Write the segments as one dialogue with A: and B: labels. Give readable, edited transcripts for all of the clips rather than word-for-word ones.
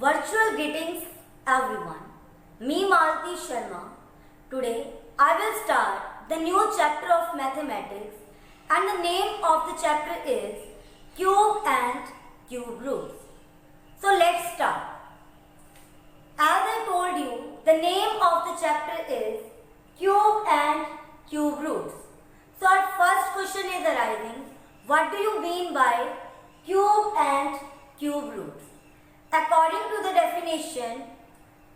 A: Virtual greetings everyone. Me Malti Sharma. Today I will start the new chapter of mathematics and the name of the chapter is cube and cube roots. So let's start. As I told you, the name of the chapter is cube and cube roots. So our first question is arising, what do you mean by cube and cube roots? According to the definition,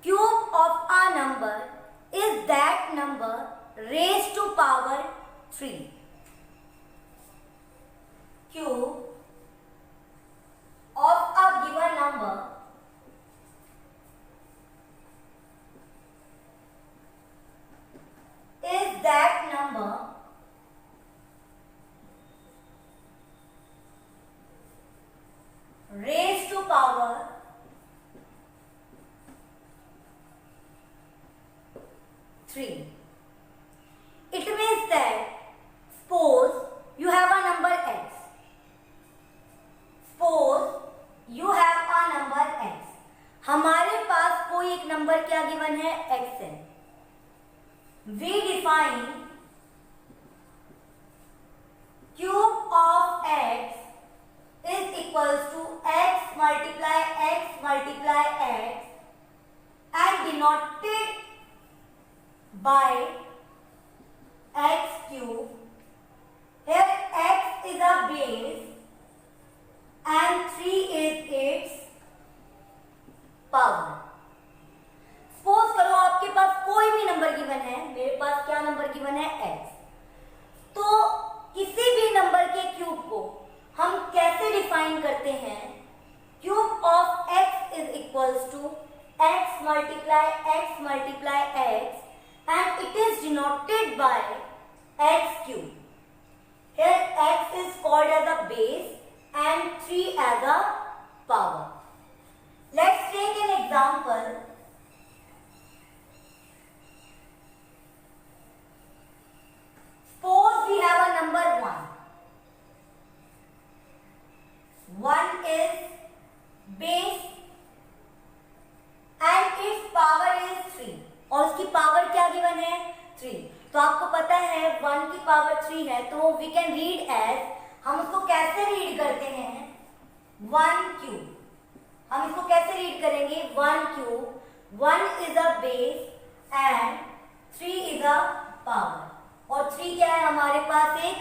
A: cube of a number is that number raised to power 3. Cube of a given number is that number raised to power 3. It means that suppose you have a number x. Suppose you have a number x. हमारे पास कोई एक number क्या given है x है. We define cube of x is equals to x multiply x and denoted by x cube. Here x is a base and 3 is its power. Suppose करो आपके पास कोई भी नंबर गिवन है, मेरे पास क्या नंबर गिवन है x. तो किसी भी नंबर के क्यूब को हम कैसे डिफाइन करते हैं? Cube of x is equals to x multiply x and it is denoted by x cube. Here x is called as a base and 3 as a power. Let's take an example. Suppose we have a number 1. 1 is base and its power is 3. और उसकी power क्या given है? 3. तो आपको पता है 1 की power 3 है, तो वी कैन रीड एज, हम उसको कैसे रीड करते हैं? 1 क्यूब. हम इसको कैसे रीड करेंगे? 1 cube. 1 is a base and 3 is a power. और 3 क्या है? हमारे पास एक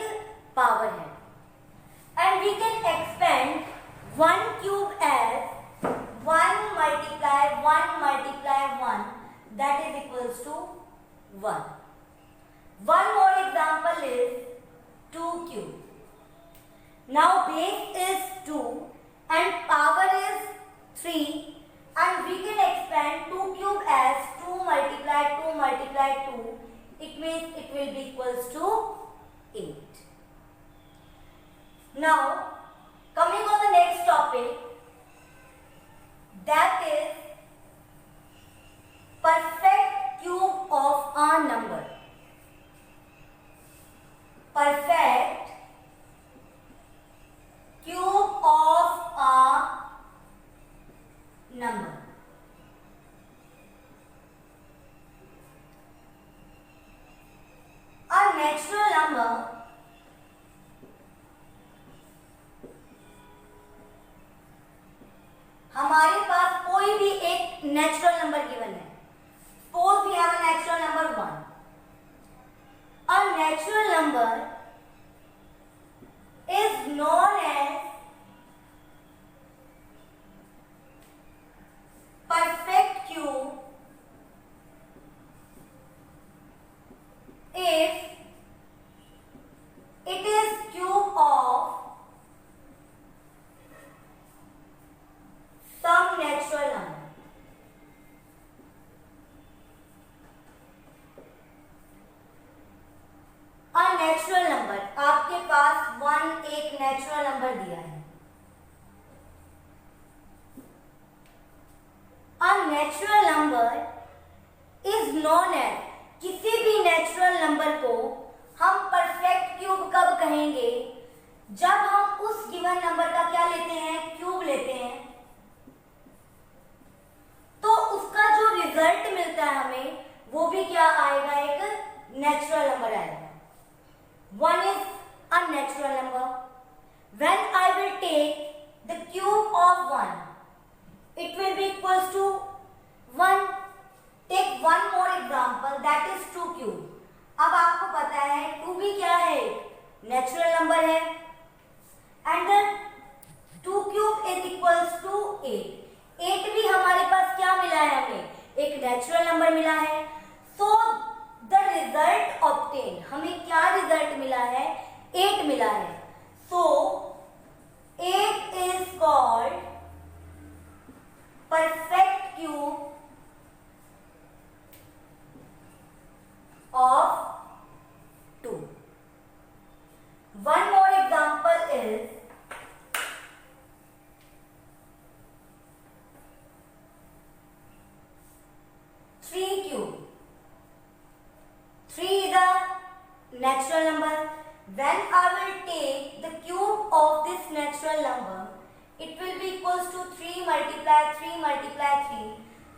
A: पावर है. And we can expand 1 cube as 1 multiply 1 that is equals to 1. One more example is 2 cube. Now base is 2 and power is 3 and we can expand 2 cube as 2 multiply 2. It means it will be equals to 8. Now coming on the next topic, that is perfect cube of a number. Perfect cube of a number. A natural number हमारे पास कोई भी एक natural number given है. Suppose we have a natural number 1. A natural number is known as perfect cube if it is cube of some natural number. A natural number, आपके पास 1 एक natural number दिया है. A natural number is known as, किसी भी natural number को हम perfect cube कब कहेंगे? जब हम उस गिवन नंबर का क्या लेते हैं? क्यूब लेते हैं. पता है 2 भी क्या है, नेचुरल नंबर है। And 2 cube is equals to 8। 8 भी हमारे पास क्या मिला है, हमें एक नेचुरल नंबर मिला है। सो द रिजल्ट ऑब्टेन, हमें क्या रिजल्ट मिला है, 8 मिला है। सो 8 is called perfect cube of 2. One more example is 3 cube. 3 is a natural number. When I will take the cube of this natural number, it will be equals to 3 multiply 3 multiply 3.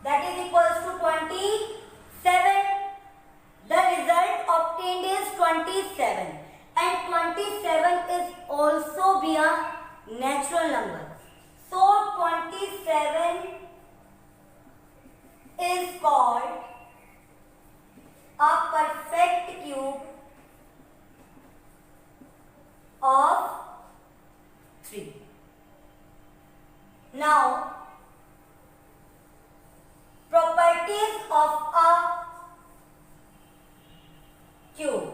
A: That is equals to 27. The result obtained is 27, and 27 is also be a natural number. So 27 is called a perfect cube of 3. Now, properties of a cube.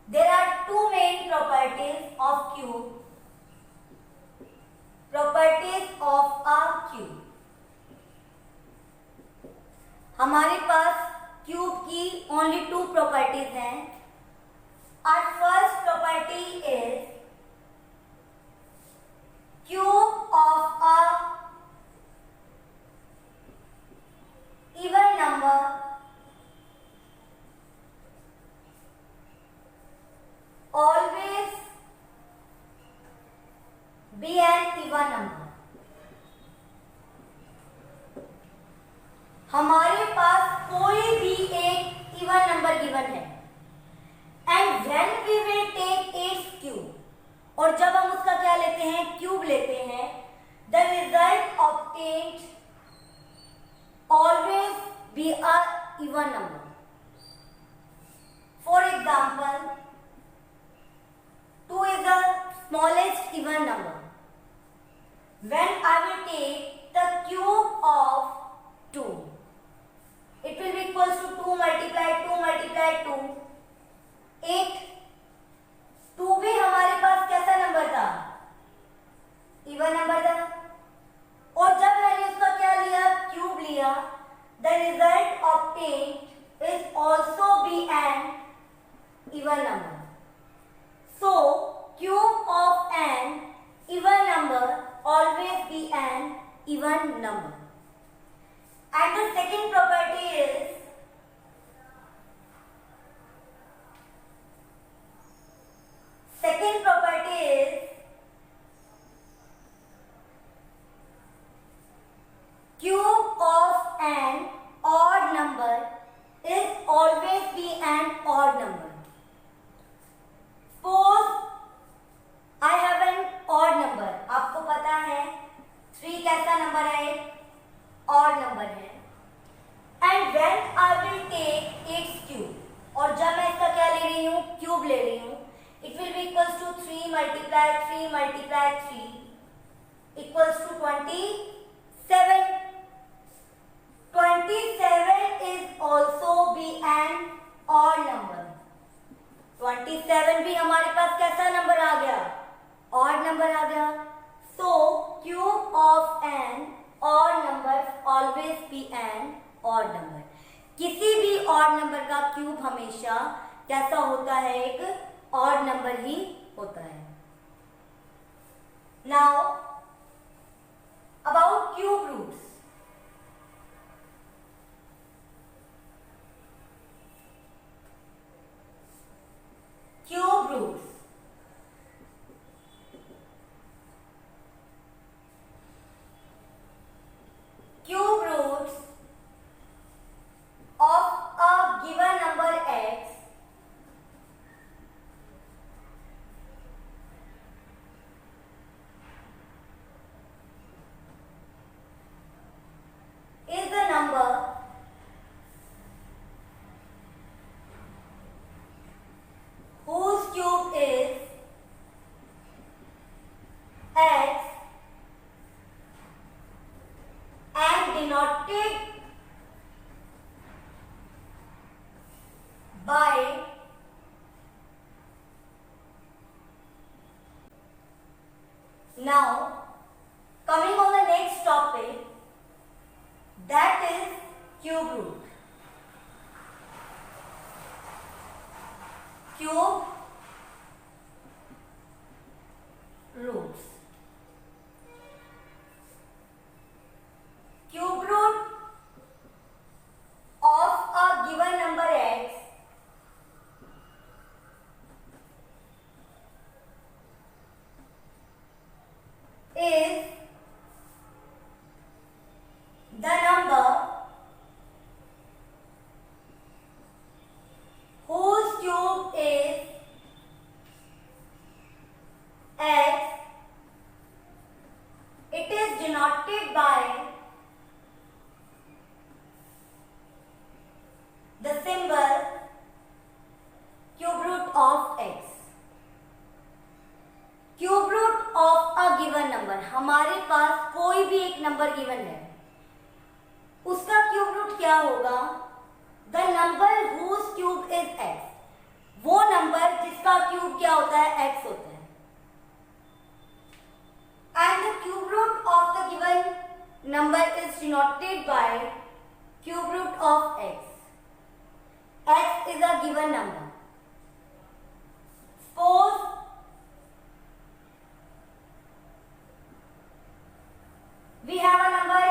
A: There are two main properties of cube. Properties of a cube. हमारे पास cube की only 2 properties हैं. Our first property is cube of a even number always be an even number. हमारे पास कोई भी एक even number given है, and when we will take its cube, और जब हम उसका क्या लेते हैं, क्यूब लेते हैं, the result obtained always be a even number. For example, 2 is the smallest even number. When I will take the cube of 2, it will be equals to 2 multiply 2 multiply 2, 8. 2 भी हमारे पास कैसा नंबर था, even number था, और जब मैंने उसका क्या लिया, क्यूब लिया, the result obtained is also be an even number. So cube of an even number always be an even number. And the second property is cube of an odd number is always be an odd number. Suppose I have an odd number. आपको पता है 3 कैसा number है, odd number है, and when I will take its cube, और जब मैं इसका क्या ले रही हूँ, क्यूब ले रही हूँ, it will be equals to 3 multiply 3 multiply 3 equals to 27. 27 is also be an odd number. 27 भी हमारे पास कैसा नंबर आ गया, odd नंबर आ गया. So cube of an odd number always be an odd number. किसी भी odd नंबर का cube हमेशा कैसा होता है, एक odd नंबर ही होता है. Now about cube roots. Cube roots. Cube roots of a given number x Now, coming on the next topic, that is cube root. Cube roots. Cube root of a given number x is the number whose cube is x. It is denoted by the symbol cube root of x. Cube root of a given number, हमारे पास कोई भी एक number given है, उसका cube root क्या होगा? The number whose cube is x, वो नंबर जिसका क्यूब क्या होता है? x होता है. And the cube root of the given number is denoted by cube root of x. x is a given number. Suppose we have a number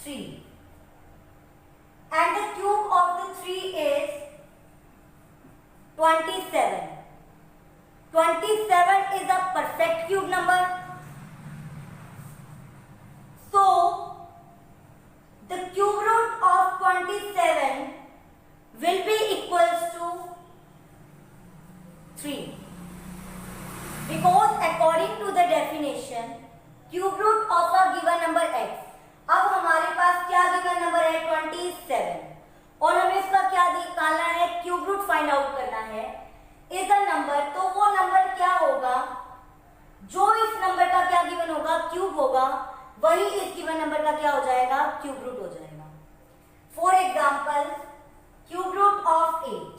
A: 3 and the cube of the 3 is 27. 27 is a perfect cube number. So the cube root of 27 will be equals to 3, because according to the definition cube root of a given number x. अब हमारे पास क्या given number है? 27, और हमें इसका क्या निकालना है? क्यूब रूट फाइंड आउट करना है. इज द नंबर, तो वो नंबर क्या होगा जो इस नंबर का क्या गिवन होगा? क्यूब होगा, वही इस गिवन नंबर का क्या हो जाएगा? क्यूब रूट हो जाएगा. For example cube root of 8.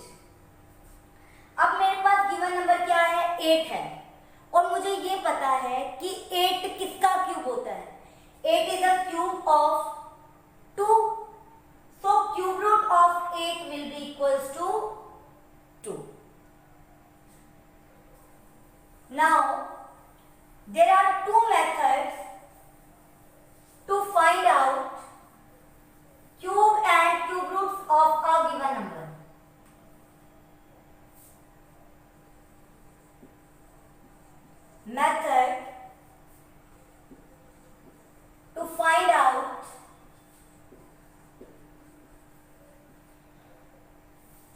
A: अब मेरे पास गिवन नंबर क्या है? 8 है, और मुझे ये पता है कि 8 किसका क्यूब होता है? 8 is a cube of 2. So cube root of 8 will be equals to 2. Now there are 2 methods to find out cube and cube roots of a given number. Method to find out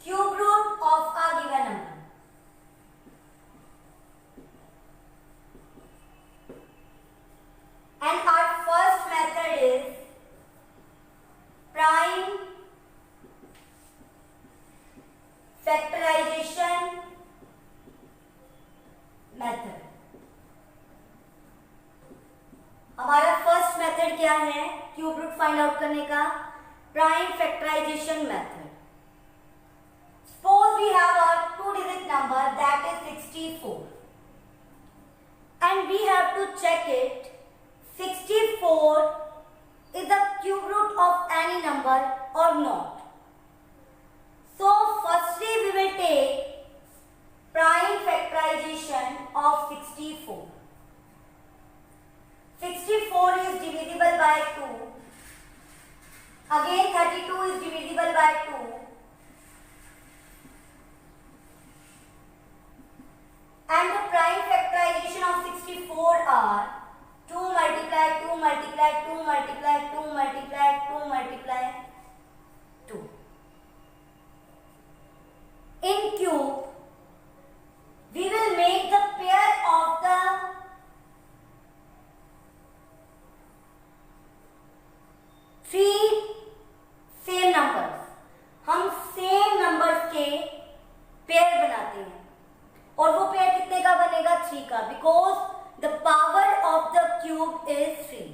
A: cube root of a given number. And our first method is prime factorization method. हमारा first method क्या है cube root find out करने का? Prime factorization method. Suppose we have a 2 digit number that is 64 and we have to check it. 64 is the cube root of any number or not. So firstly we will take prime factorization of 64. 64 is divisible by 2. Again 32 is divisible by 2. And the prime factorization of 64 are 2 multiply 2 multiply 2 multiply 2 multiply 2 multiply 2. In cube, we will make the pair of the three same numbers. हम same numbers के pair बनाते हैं, और वो pair कितने का बनेगा? 3 का, because the power of the cube is 3.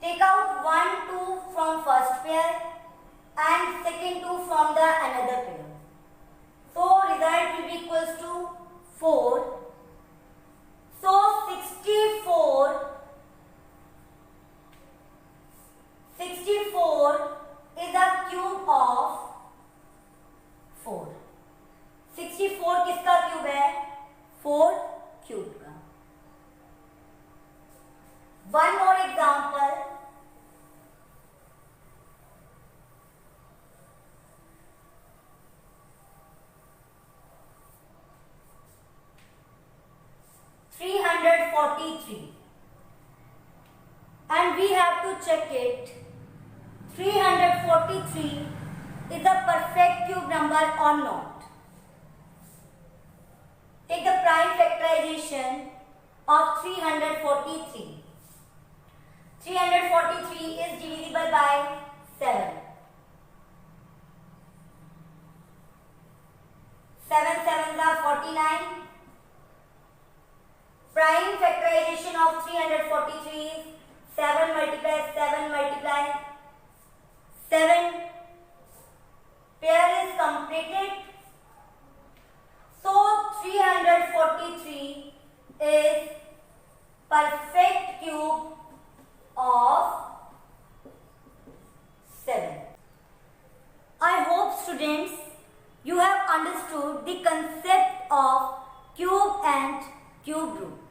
A: Take out 1 2 from first pair and second 2 from the another pair. So result will be equals to 4. So 3 is a perfect cube number or not? Take the prime factorization of 343. 343 is divisible by 7. 7 sevens are 49. Prime factorization of 343 is 7 multiply 7 multiply 7. Pair is completed. So 343 is perfect cube of 7. I hope students you have understood the concept of cube and cube root.